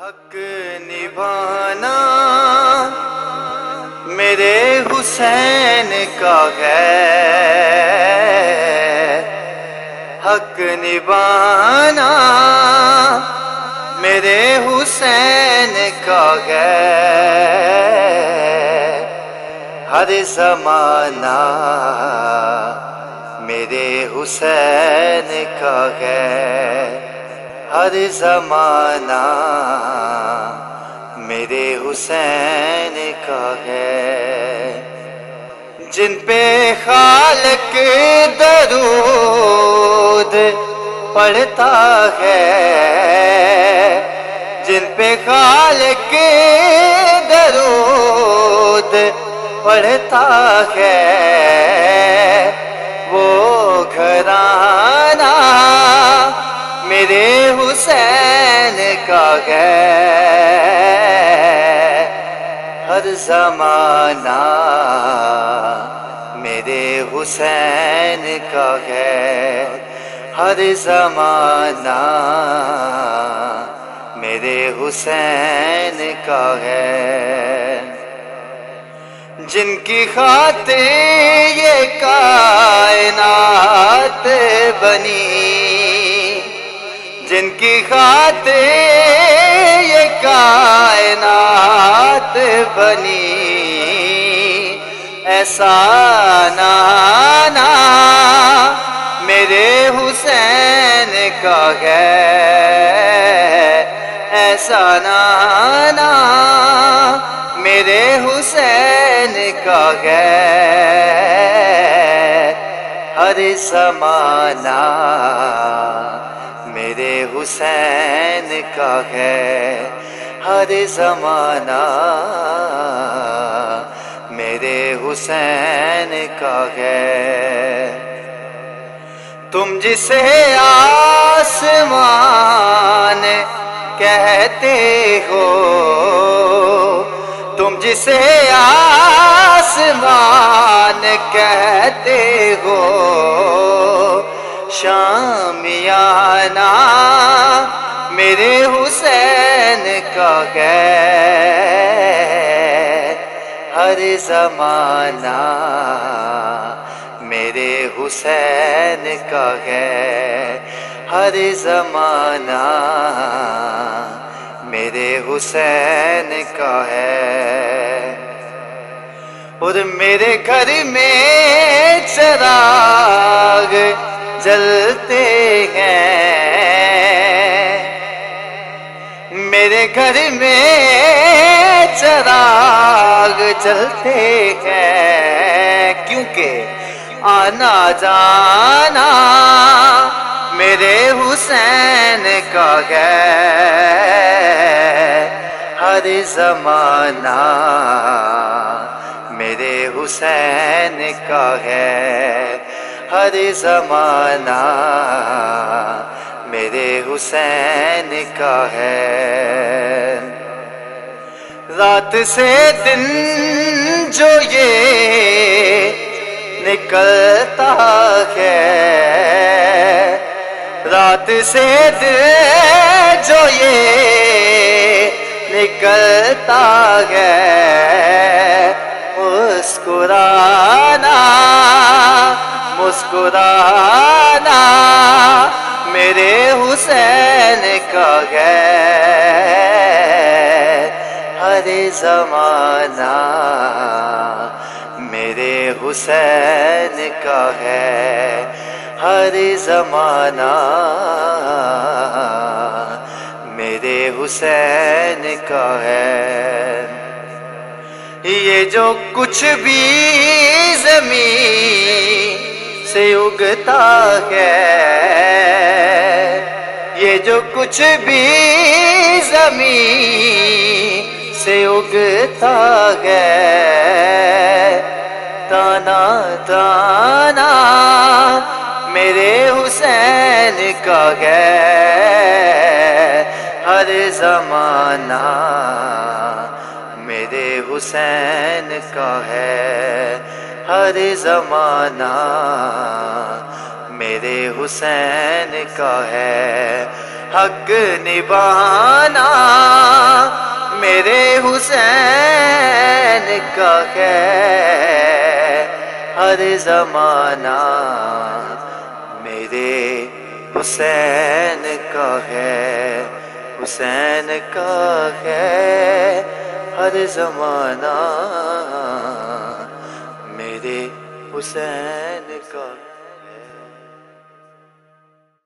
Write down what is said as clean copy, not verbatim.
حق نبھانا میرے حسین کا ہے، حق نبھانا میرے حسین کا ہے، ہر زمانہ میرے حسین کا ہے، ہر زمانہ میرے حسین کا ہے، جن پہ خالق درود پڑھتا ہے، جن پہ خالق درود پڑھتا ہے، وہ گھرانہ میرے حسین کا ہے، ہر زمانہ میرے حسین کا ہے، ہر زمانہ میرے حسین کا ہے، جن کی خاطر یہ کائنات بنی، جن کی خاطر یہ کائنات بنی، ایسا نانا میرے حسین کا ہے، ایسا نانا میرے حسین کا ہے، ہر زمانہ میرے حسین کا ہے، ہر زمانہ میرے حسین کا ہے، تم جسے آسمان کہتے ہو، تم جسے آسمان کہتے ہو، شامیانہ میرے حسین کا ہے، ہر زمانہ میرے حسین کا ہے، ہر زمانہ میرے حسین کا ہے، اور میرے گھر میں چراغ جلتے ہیں، میرے گھر میں چراغ جلتے ہیں، کیونکہ آنا جانا میرے حسین کا ہے، ہر زمانہ میرے حسین کا ہے، ہر زمانہ میرے حسین کا ہے، رات سے دن جو یہ نکلتا ہے، رات سے دن جو یہ نکلتا ہے، مسکرانا مسکرانا میرے حسین کا ہے، ہر زمانہ میرے حسین کا ہے، ہر زمانہ میرے حسین کا ہے، یہ جو کچھ بھی زمین سے اگتا ہے، یہ جو کچھ بھی زمین سے اگتا ہے، تانا تانا میرے حسین کا ہے، ہر زمانہ میرے حسین کا ہے، ہر زمانہ میرے حسین کا ہے، حق نبھانا کا ہے ہر زمانہ، میرے حسین کا ہے، حسین کا ہے ہر زمانہ، میرے حسین کا